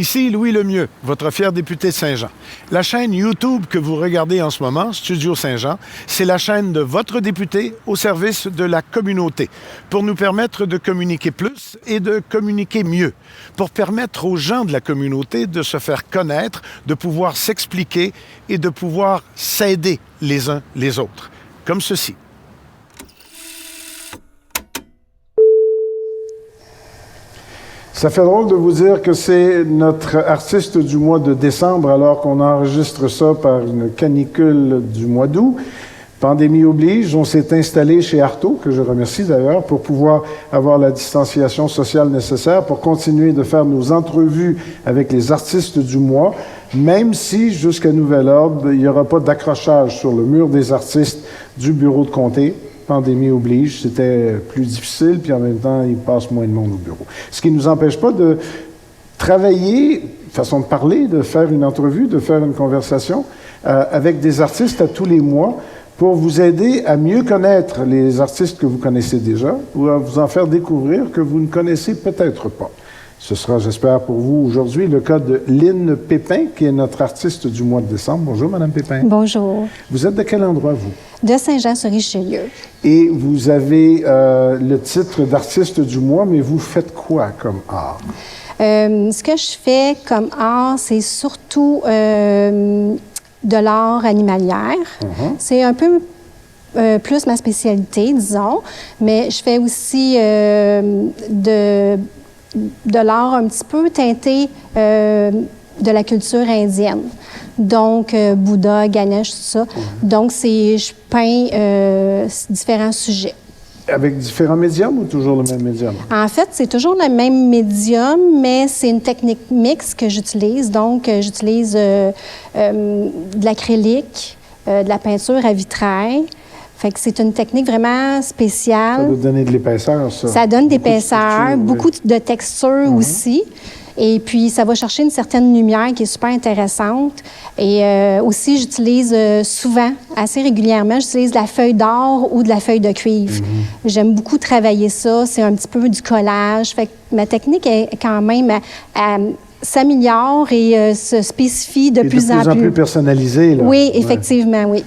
Ici Louis Lemieux, votre fier député de Saint-Jean. La chaîne YouTube que vous regardez en ce moment, Studio Saint-Jean, c'est la chaîne de votre député au service de la communauté, pour nous permettre de communiquer plus et de communiquer mieux, pour permettre aux gens de la communauté de se faire connaître, de pouvoir s'expliquer et de pouvoir s'aider les uns les autres, comme ceci. Ça fait drôle de vous dire que c'est notre artiste du mois de décembre, alors qu'on enregistre ça par une canicule du mois d'août. Pandémie oblige, on s'est installé chez Artaud, que je remercie d'ailleurs, pour pouvoir avoir la distanciation sociale nécessaire, pour continuer de faire nos entrevues avec les artistes du mois, même si, jusqu'à nouvel ordre, il n'y aura pas d'accrochage sur le mur des artistes du bureau de comté. Pandémie oblige, c'était plus difficile, puis en même temps, il passe moins de monde au bureau. Ce qui ne nous empêche pas de travailler, façon de parler, de faire une entrevue, de faire une conversation avec des artistes à tous les mois pour vous aider à mieux connaître les artistes que vous connaissez déjà ou à vous en faire découvrir que vous ne connaissez peut-être pas. Ce sera, j'espère, pour vous aujourd'hui le cas de Lynne Pépin, qui est notre artiste du mois de décembre. Bonjour, Madame Pépin. Bonjour. Vous êtes de quel endroit, vous? De Saint-Jean-sur-Richelieu. Et vous avez le titre d'artiste du mois, mais vous faites quoi comme art? Ce que je fais comme art, c'est surtout de l'art animalière. C'est un peu plus ma spécialité, disons, mais je fais aussi de l'art un petit peu teinté de la culture indienne. Donc, Bouddha, Ganesh, tout ça. Donc, je peins différents sujets. Avec différents médiums ou toujours le même médium? En fait, c'est toujours le même médium, mais c'est une technique mixte que j'utilise. Donc, j'utilise de l'acrylique, de la peinture à vitrail. Fait que c'est une technique vraiment spéciale. Ça doit donner de l'épaisseur, ça. Ça donne de l'épaisseur, beaucoup de texture aussi. Et puis, ça va chercher une certaine lumière qui est super intéressante. Et aussi, j'utilise souvent, assez régulièrement, j'utilise de la feuille d'or ou de la feuille de cuivre. J'aime beaucoup travailler ça. C'est un petit peu du collage. Fait que ma technique est quand même... s'améliore et se spécifie de plus en plus personnalisée. Là. Oui, effectivement, oui.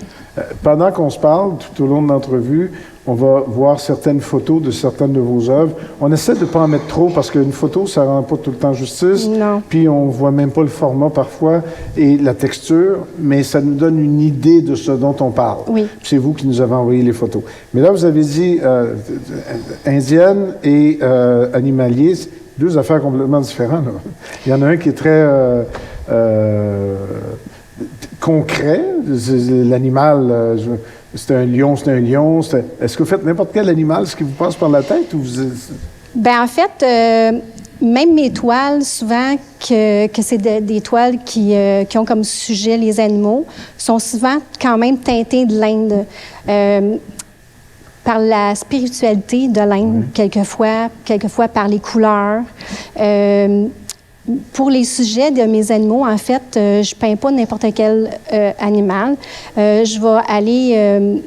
Pendant qu'on se parle, tout au long de l'entrevue, on va voir certaines photos de certaines de vos œuvres. On essaie de ne pas en mettre trop parce qu'une photo, ça ne rend pas tout le temps justice. Non. Puis on ne voit même pas le format parfois et la texture, mais ça nous donne une idée de ce dont on parle. Oui. C'est vous qui nous avez envoyé les photos. Mais là, vous avez dit indienne et animalier, deux affaires complètement différentes. Là. Il y en a un qui est très concret. L'animal, c'est un lion, c'est un lion. Est-ce que vous faites n'importe quel animal, ce qui vous passe par la tête? Ou vous... Bien, en fait, même mes toiles, souvent, que c'est des toiles qui ont comme sujet les animaux, sont souvent quand même teintées de l'Inde. Par la spiritualité de l'Inde, quelquefois par les couleurs. Pour les sujets de mes animaux, en fait, je peins pas n'importe quel animal. Je vais aller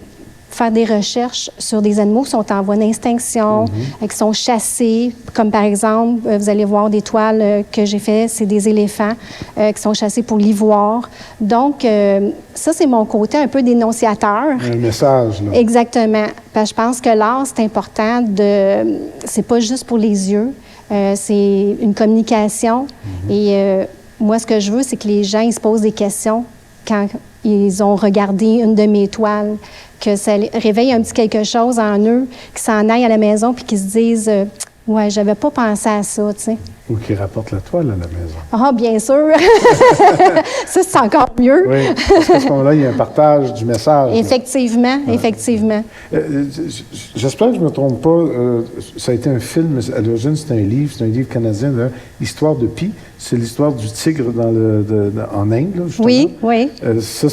faire des recherches sur des animaux qui sont en voie d'extinction, qui sont chassés, comme par exemple, vous allez voir des toiles que j'ai faites, c'est des éléphants qui sont chassés pour l'ivoire. Donc, ça, c'est mon côté un peu dénonciateur. Un message, là. Exactement. Parce que je pense que l'art, c'est important c'est pas juste pour les yeux, c'est une communication. Et moi, ce que je veux, c'est que les gens, ils se posent des questions quand ils ont regardé une de mes toiles, que ça réveille un petit quelque chose en eux, qu'ils s'en aillent à la maison puis qu'ils se disent « Ouais, j'avais pas pensé à ça, tu sais. » Ou qu'ils rapportent la toile à la maison. Ah, bien sûr! Ça, c'est encore mieux. Oui, parce qu'à ce moment-là, il y a un partage du message. Effectivement, effectivement. J'espère que je ne me trompe pas. Ça a été un film, mais à l'origine, c'est un livre canadien, là, Histoire de Pi. C'est l'histoire du tigre en Inde, là, justement. Oui, oui. Ça,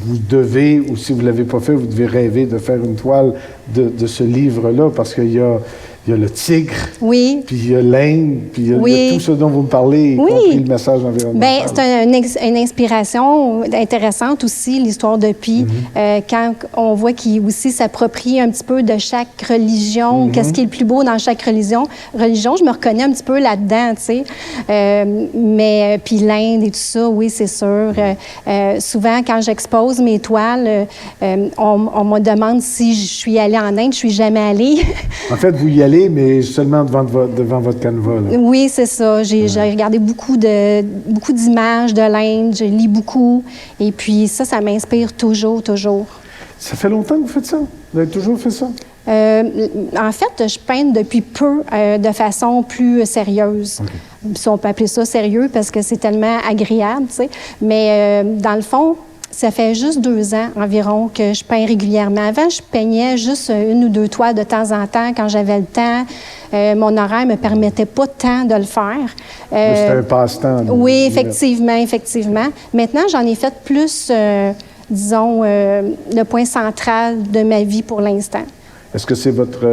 vous devez, ou si vous ne l'avez pas fait, vous devez rêver de faire une toile de ce livre-là, parce qu'il y a il y a le tigre, Oui. puis il y a l'Inde, puis il y a tout ce dont vous me parlez, y compris le message environnemental. Bien, c'est une inspiration intéressante aussi, l'histoire de Pi. Quand on voit qu'il aussi s'approprie un petit peu de chaque religion, qu'est-ce qui est le plus beau dans chaque religion, je me reconnais un petit peu là-dedans, tu sais. Mais puis l'Inde et tout ça, oui, c'est sûr. Souvent, quand j'expose mes toiles, on me demande si je suis allée en Inde. Je suis jamais allée. En fait, vous y allez, mais seulement devant votre canevas. Là. Oui, c'est ça. J'ai regardé beaucoup d'images de l'Inde. Je lis beaucoup. Et puis ça m'inspire toujours. Ça fait longtemps que vous faites ça? Vous avez toujours fait ça? En fait, je peins depuis peu de façon plus sérieuse. Okay. Si on peut appeler ça sérieux parce que c'est tellement agréable, tu sais. Mais dans le fond, ça fait juste 2 ans environ que je peins régulièrement. Avant, je peignais juste 1 ou 2 toiles de temps en temps quand j'avais le temps. Mon horaire ne me permettait pas tant de le faire. C'était un passe-temps. Oui, effectivement. Maintenant, j'en ai fait plus, disons, le point central de ma vie pour l'instant. Est-ce que c'est votre,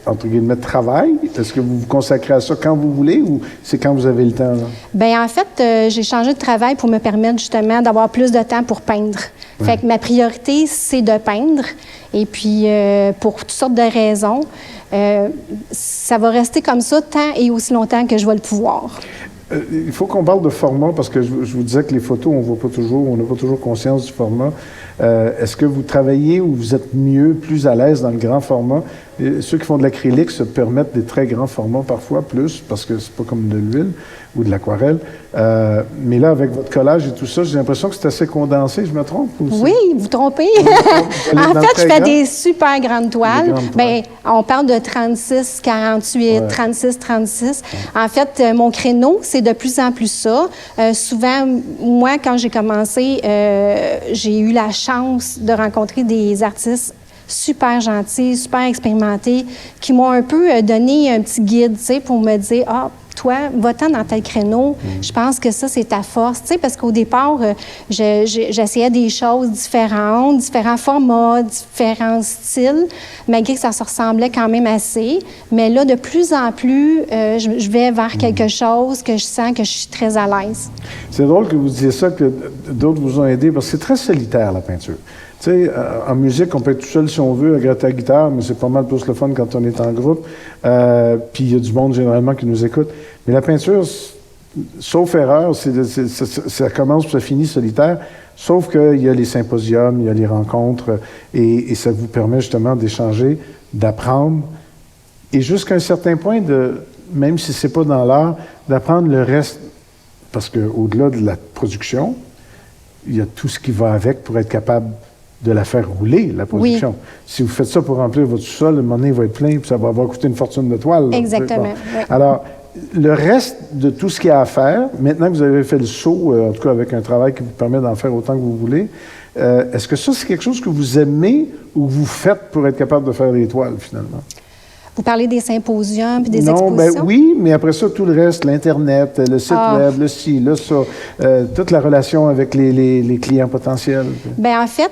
entre guillemets, travail? Est-ce que vous vous consacrez à ça quand vous voulez ou c'est quand vous avez le temps? Bien, en fait, j'ai changé de travail pour me permettre justement d'avoir plus de temps pour peindre. Fait que ma priorité, c'est de peindre. Et puis, pour toutes sortes de raisons, ça va rester comme ça tant et aussi longtemps que je vais le pouvoir. Il faut qu'on parle de format parce que je vous disais que les photos, on n'a pas toujours conscience du format. Est-ce que vous travaillez ou vous êtes plus à l'aise dans le grand format? Ceux qui font de l'acrylique se permettent des très grands formats parfois, plus, parce que c'est pas comme de l'huile ou de l'aquarelle. Mais là, avec votre collage et tout ça, j'ai l'impression que c'est assez condensé. Je me trompe? Oui, vous trompez. En fait, je fais des super grandes toiles. Bien, on parle de 36, 48, 36, 36. En fait, mon créneau, c'est de plus en plus ça. Souvent, moi, quand j'ai commencé, j'ai eu la chance de rencontrer des artistes super gentils, super expérimentés, qui m'ont un peu donné un petit guide, tu sais, pour me dire, toi, va-t'en dans tel créneau. Je pense que ça, c'est ta force. Tu sais, parce qu'au départ, j'essayais des choses différentes, différents formats, différents styles, malgré que ça se ressemblait quand même assez. Mais là, de plus en plus, je vais vers quelque chose que je sens que je suis très à l'aise. C'est drôle que vous disiez ça, que d'autres vous ont aidé, parce que c'est très solitaire, la peinture. Tu sais, en musique, on peut être tout seul si on veut, à gratter la guitare, mais c'est pas mal plus le fun quand on est en groupe. Puis il y a du monde, généralement, qui nous écoute. Mais la peinture, sauf erreur, ça commence puis ça finit solitaire, sauf qu'il y a les symposiums, il y a les rencontres, et ça vous permet justement d'échanger, d'apprendre, et jusqu'à un certain point, même si c'est pas dans l'art, d'apprendre le reste, parce qu'au-delà de la production, il y a tout ce qui va avec pour être capable de la faire rouler, la production. Oui. Si vous faites ça pour remplir votre sous-sol, le moment donné, il va être plein, puis ça va avoir coûté une fortune de toile. Là. Exactement. Bon. Oui. Alors, le reste de tout ce qu'il y a à faire, maintenant que vous avez fait le saut, en tout cas avec un travail qui vous permet d'en faire autant que vous voulez, est-ce que ça, c'est quelque chose que vous aimez ou que vous faites pour être capable de faire des toiles, finalement? Vous parlez des symposiums puis des expositions? Ben oui, mais après ça, tout le reste, l'Internet, le site web, le ci, le ça, toute la relation avec les clients potentiels. Bien, en fait,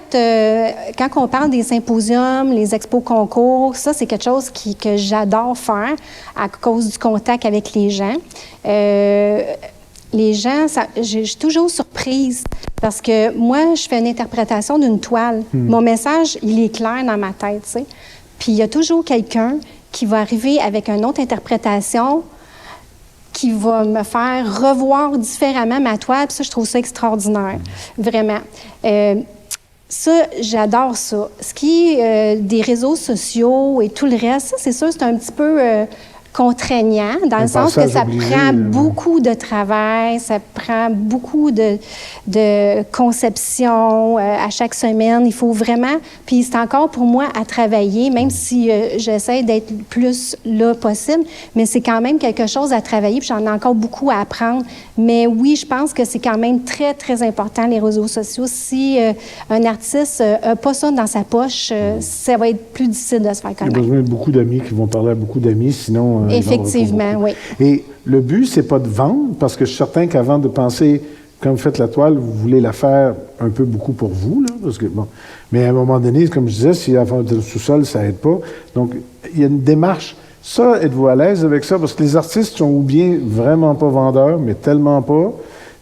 quand on parle des symposiums, les expos concours, ça, c'est quelque chose que j'adore faire à cause du contact avec les gens. Les gens, je suis toujours surprise parce que moi, je fais une interprétation d'une toile. Mon message, il est clair dans ma tête, tu sais. Puis il y a toujours quelqu'un qui va arriver avec une autre interprétation qui va me faire revoir différemment ma toile. Puis ça, je trouve ça extraordinaire, vraiment. Ça, j'adore ça. Ce qui est des réseaux sociaux et tout le reste, ça, c'est sûr, c'est un petit peu contraignant, dans le sens que ça prend beaucoup de travail, ça prend beaucoup de conception à chaque semaine. Il faut vraiment... Puis c'est encore pour moi à travailler, même si j'essaie d'être le plus là possible, mais c'est quand même quelque chose à travailler, puis j'en ai encore beaucoup à apprendre. Mais oui, je pense que c'est quand même très, très important, les réseaux sociaux. Si un artiste n'a pas ça dans sa poche, ça va être plus difficile de se faire connaître. Il y a besoin de beaucoup d'amis qui vont parler à beaucoup d'amis, sinon... Effectivement, oui. Et le but, c'est pas de vendre, parce que je suis certain qu'avant de penser, comme vous faites la toile, vous voulez la faire un peu beaucoup pour vous, là, parce que, bon... Mais à un moment donné, comme je disais, si avant de sous-sol, ça aide pas. Donc, il y a une démarche Ça, êtes-vous à l'aise avec ça? Parce que les artistes sont ou bien vraiment pas vendeurs, mais tellement pas,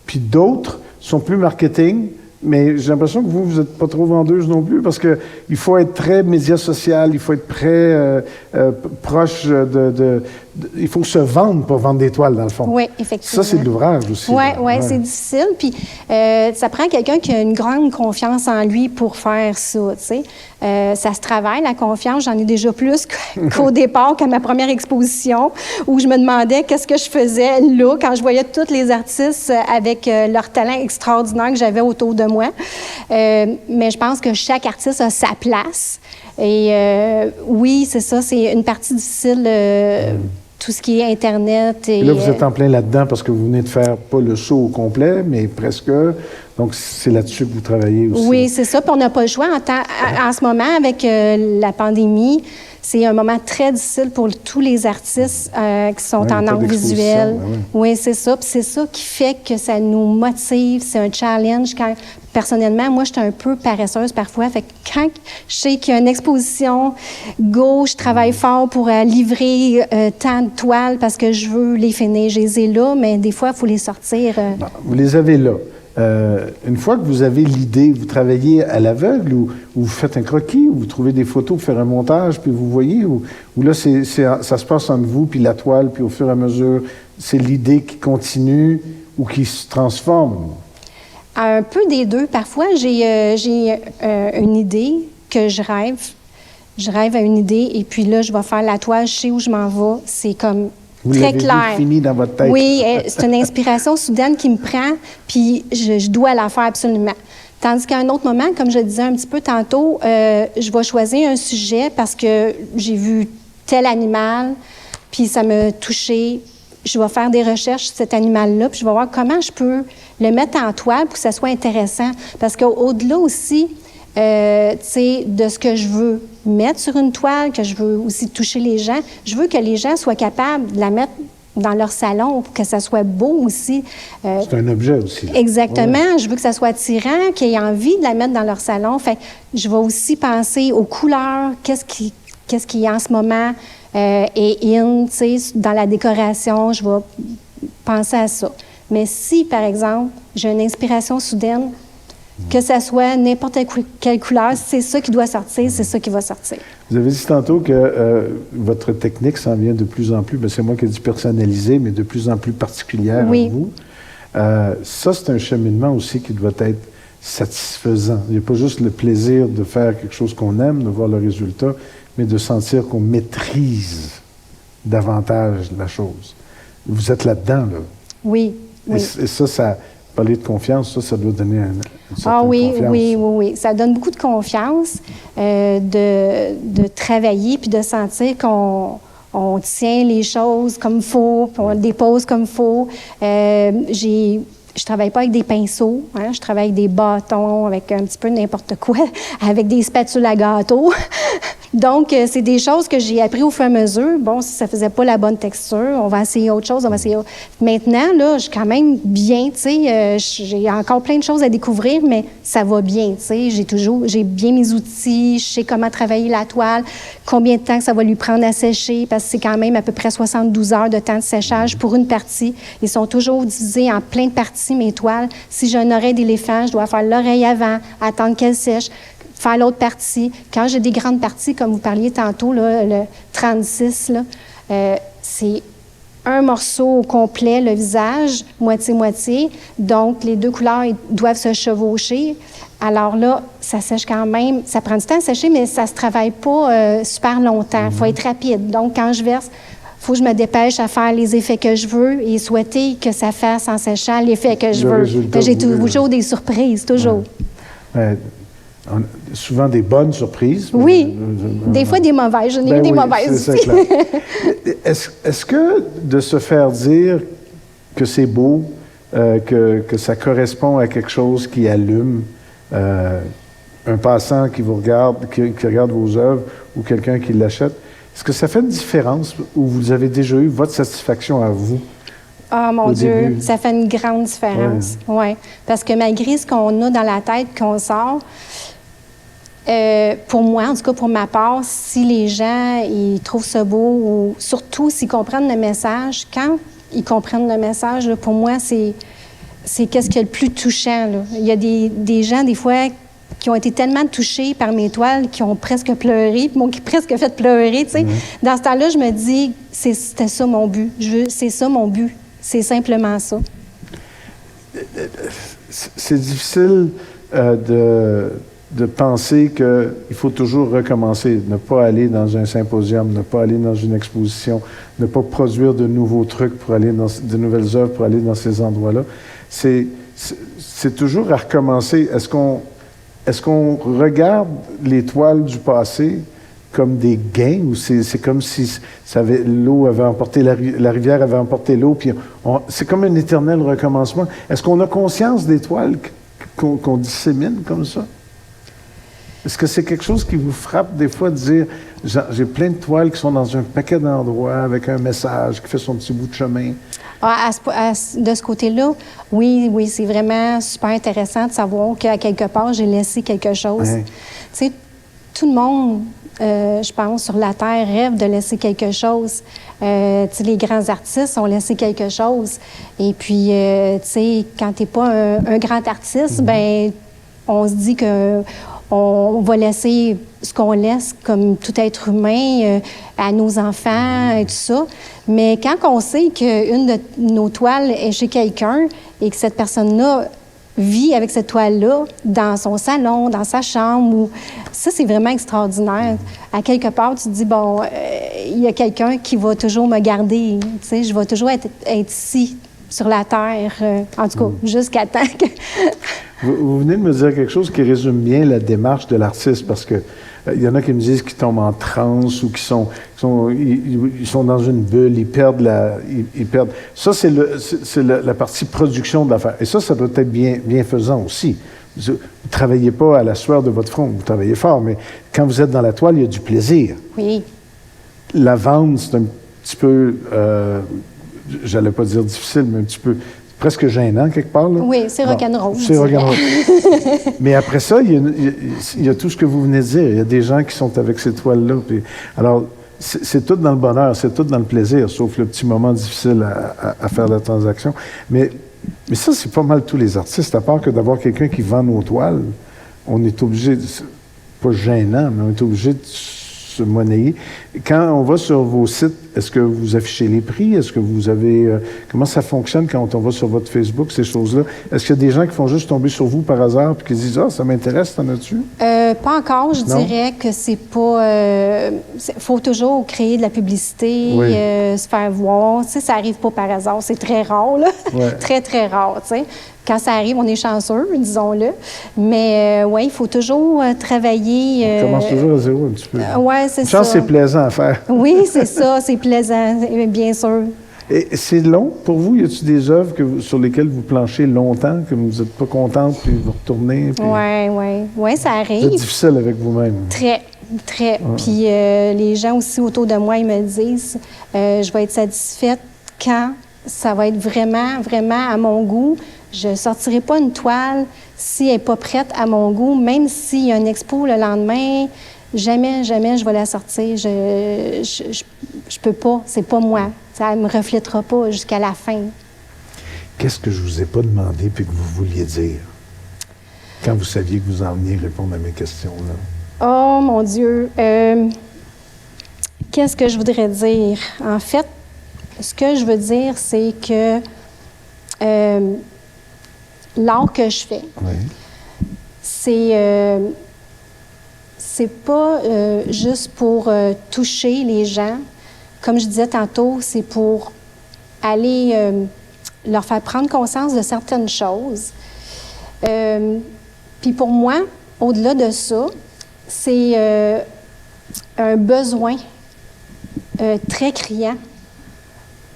puis d'autres sont plus marketing, mais j'ai l'impression que vous n'êtes pas trop vendeuse non plus, parce que il faut être très média social, il faut être très proche il faut se vendre pour vendre des toiles, dans le fond. Oui, effectivement. Ça, c'est de l'ouvrage aussi. Oui, c'est difficile. Puis ça prend quelqu'un qui a une grande confiance en lui pour faire ça, tu sais. Ça se travaille, la confiance. J'en ai déjà plus qu'au départ, qu'à ma première exposition, où je me demandais qu'est-ce que je faisais là, quand je voyais tous les artistes avec leur talent extraordinaire que j'avais autour de moi. Mais je pense que chaque artiste a sa place. Et oui, c'est ça, c'est une partie difficile, tout ce qui est Internet. Et là, vous êtes en plein là-dedans parce que vous venez de faire pas le show au complet, mais presque. Donc, c'est là-dessus que vous travaillez aussi. Oui, c'est ça. Puis on n'a pas le choix. En ce moment, avec la pandémie, c'est un moment très difficile pour tous les artistes qui sont en art visuel. Oui, c'est ça. Puis c'est ça qui fait que ça nous motive. C'est un challenge. Personnellement, moi, je suis un peu paresseuse parfois. Fait que quand je sais qu'il y a une exposition, je travaille fort pour livrer tant de toiles parce que je veux les finir. Je les ai là, mais des fois, il faut les sortir. Non, vous les avez là. Une fois que vous avez l'idée, vous travaillez à l'aveugle ou vous faites un croquis, ou vous trouvez des photos pour faire un montage, puis vous voyez, ou là, ça se passe entre vous, puis la toile, puis au fur et à mesure, c'est l'idée qui continue ou qui se transforme? Un peu des deux. Parfois, j'ai une idée que je rêve. Je rêve à une idée, et puis là, je vais faire la toile, je sais où je m'en vais. C'est comme très clair. Fini dans votre tête. Oui, c'est une inspiration soudaine qui me prend, puis je dois la faire absolument. Tandis qu'à un autre moment, comme je le disais un petit peu tantôt, je vais choisir un sujet parce que j'ai vu tel animal, puis ça m'a touché. Je vais faire des recherches sur cet animal-là, puis je vais voir comment je peux le mettre en toile pour que ça soit intéressant. Parce qu'au-delà aussi, tu sais, de ce que je veux mettre sur une toile, que je veux aussi toucher les gens, je veux que les gens soient capables de la mettre dans leur salon pour que ça soit beau aussi. C'est un objet aussi. Exactement. Ouais. Je veux que ça soit attirant, qu'ils aient envie de la mettre dans leur salon. Fait je vais aussi penser aux couleurs, qu'est-ce qui en ce moment est in, tu sais, dans la décoration. Je vais penser à ça. Mais si, par exemple, j'ai une inspiration soudaine, que ça soit n'importe quelle couleur, c'est ça qui doit sortir, c'est ça qui va sortir. Vous avez dit tantôt que votre technique s'en vient de plus en plus, c'est moi qui ai dit personnalisée, mais de plus en plus particulière à vous. Ça, c'est un cheminement aussi qui doit être satisfaisant. Il n'y a pas juste le plaisir de faire quelque chose qu'on aime, de voir le résultat, mais de sentir qu'on maîtrise davantage la chose. Vous êtes là-dedans, là. Oui, oui. Et ça, parler de confiance, ça doit donner une certaine confiance. Oui. Ça donne beaucoup de confiance de travailler puis de sentir qu'on tient les choses comme il faut, puis on les dépose comme il faut. Je travaille pas avec des pinceaux, hein, je travaille avec des bâtons, avec un petit peu n'importe quoi, avec des spatules à gâteau. Donc, c'est des choses que j'ai appris au fur et à mesure. Bon, si ça faisait pas la bonne texture, on va essayer autre chose, Maintenant, là, je suis quand même bien, tu sais, j'ai encore plein de choses à découvrir, mais ça va bien, tu sais. J'ai bien mes outils, je sais comment travailler la toile, combien de temps ça va lui prendre à sécher, parce que c'est quand même à peu près 72 heures de temps de séchage pour une partie. Ils sont toujours divisés en plein de parties, mes toiles. Si j'ai une oreille d'éléphant, je dois faire l'oreille avant, attendre qu'elle sèche, faire l'autre partie. Quand j'ai des grandes parties, comme vous parliez tantôt, là, le 36, là, c'est un morceau au complet, le visage, moitié-moitié. Donc, les deux couleurs doivent se chevaucher. Alors là, ça sèche quand même. Ça prend du temps à sécher, mais ça ne se travaille pas super longtemps. Il faut être rapide. Donc, quand je verse, il faut que je me dépêche à faire les effets que je veux et souhaiter que ça fasse en séchant l'effet que je veux. J'ai toujours des surprises, toujours. Souvent des bonnes surprises. Oui, des fois des mauvaises. J'en ai eu des mauvaises aussi. Est-ce que de se faire dire que c'est beau, que ça correspond à quelque chose qui allume, un passant qui vous regarde, qui regarde vos œuvres ou quelqu'un qui l'achète, est-ce que ça fait une différence ou vous avez déjà eu votre satisfaction à vous? Ah, mon Dieu, ça fait une grande différence. Oui. Parce que malgré ce qu'on a dans la tête, qu'on sort, Pour moi, en tout cas pour ma part, si les gens ils trouvent ça beau, ou surtout s'ils comprennent le message, quand ils comprennent le message, là, pour moi, c'est qu'est-ce qui est le plus touchant. Là. Il y a des gens, des fois, qui ont été tellement touchés par mes toiles, qui ont presque pleuré, puis m'ont presque fait pleurer. Tu sais. Dans ce temps-là, je me dis, c'était ça mon but. C'est ça mon but. C'est simplement ça. C'est difficile de penser qu'il faut toujours recommencer, ne pas aller dans un symposium, ne pas aller dans une exposition, ne pas produire de nouveaux trucs pour aller dans de nouvelles œuvres pour aller dans ces endroits-là. C'est toujours à recommencer. Est-ce qu'on regarde les toiles du passé comme des gains ou c'est comme si l'eau avait emporté la rivière avait emporté l'eau, puis c'est comme un éternel recommencement. Est-ce qu'on a conscience des toiles qu'on dissémine comme ça? Est-ce que c'est quelque chose qui vous frappe des fois de dire j'ai plein de toiles qui sont dans un paquet d'endroits avec un message qui fait son petit bout de chemin? De ce côté-là, oui, c'est vraiment super intéressant de savoir qu'à quelque part, j'ai laissé quelque chose. Ouais. Tu sais, tout le monde, je pense, sur la Terre rêve de laisser quelque chose. Tu sais, les grands artistes ont laissé quelque chose. Et puis, tu sais, quand tu n'es pas un grand artiste, ben on se dit que on va laisser ce qu'on laisse comme tout être humain à nos enfants et tout ça. Mais quand on sait qu'une de nos toiles est chez quelqu'un et que cette personne-là vit avec cette toile-là dans son salon, dans sa chambre, ça, c'est vraiment extraordinaire. À quelque part, tu te dis, bon, il y a quelqu'un qui va toujours me garder. Tu sais, je vais toujours être ici, sur la terre, en tout cas, jusqu'à temps que... Vous venez de me dire quelque chose qui résume bien la démarche de l'artiste, parce que il y en a qui me disent qu'ils tombent en transe ou ils sont dans une bulle, ils perdent. Ça, c'est la partie production de l'affaire. Et ça doit être bienfaisant aussi. Vous ne travaillez pas à la sueur de votre front, vous travaillez fort, mais quand vous êtes dans la toile, il y a du plaisir. Oui. La vente, c'est un petit peu... j'allais pas dire difficile, mais un petit peu presque gênant quelque part. Là. Oui, c'est rock'n'roll. C'est rock'n'roll. Mais après ça, il y a tout ce que vous venez de dire. Il y a des gens qui sont avec ces toiles-là. Alors, c'est tout dans le bonheur, c'est tout dans le plaisir, sauf le petit moment difficile à faire la transaction. Mais ça, c'est pas mal tous les artistes, à part que d'avoir quelqu'un qui vend nos toiles, on est obligé, pas gênant, mais on est obligé de se monnayer. Quand on va sur vos sites, est-ce que vous affichez les prix? Est-ce que vous avez... comment ça fonctionne quand on va sur votre Facebook, ces choses-là? Est-ce qu'il y a des gens qui font juste tomber sur vous par hasard et qui disent « Ah, ça m'intéresse, t'en as-tu? » Pas encore. Je dirais que c'est pas... faut toujours créer de la publicité, Oui. Se faire voir. Tu sais, ça arrive pas par hasard. C'est très rare, là. Ouais. Très, très rare, tu sais. Quand ça arrive, on est chanceux, disons-le. Mais oui, il faut toujours travailler... On commence toujours à zéro un petit peu. Oui, c'est ça. Chance, c'est plaisant à faire. Oui, c'est ça. C'est plaisant, bien sûr. Et c'est long pour vous? Y a-t-il des œuvres sur lesquelles vous planchez longtemps, que vous n'êtes pas contente, puis vous retournez? Oui, ça arrive. Vous êtes difficile avec vous-même. Très, très. Ouais. Puis les gens aussi autour de moi, ils me disent, je vais être satisfaite quand ça va être vraiment, vraiment à mon goût. Je ne sortirai pas une toile si elle n'est pas prête à mon goût, même s'il y a une expo le lendemain. Jamais, jamais je vais la sortir. Je peux pas. C'est pas moi. Ça ne me reflètera pas jusqu'à la fin. Qu'est-ce que je vous ai pas demandé puis que vous vouliez dire quand vous saviez que vous en veniez répondre à mes questions-là? Oh, mon Dieu! Qu'est-ce que je voudrais dire? En fait, ce que je veux dire, c'est que l'art que je fais, c'est pas juste pour toucher les gens. Comme je disais tantôt, c'est pour aller leur faire prendre conscience de certaines choses. Puis pour moi, au-delà de ça, c'est un besoin très criant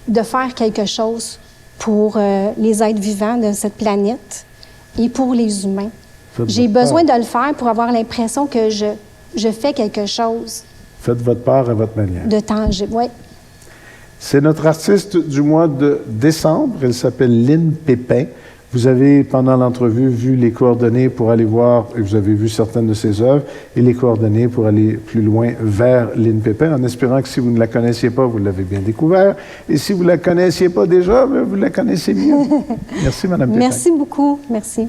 de faire quelque chose pour les êtres vivants de cette planète et pour les humains. J'ai besoin de le faire pour avoir l'impression que je fais quelque chose. Faites votre part à votre manière. De tangible, oui. C'est notre artiste du mois de décembre. Elle s'appelle Lynne Pépin. Vous avez, pendant l'entrevue, vu les coordonnées pour aller voir, et vous avez vu certaines de ses œuvres, et les coordonnées pour aller plus loin vers Lynn Pépin, en espérant que si vous ne la connaissiez pas, vous l'avez bien découvert. Et si vous ne la connaissiez pas déjà, vous la connaissez mieux. Merci, Mme Pépin. Merci beaucoup. Merci.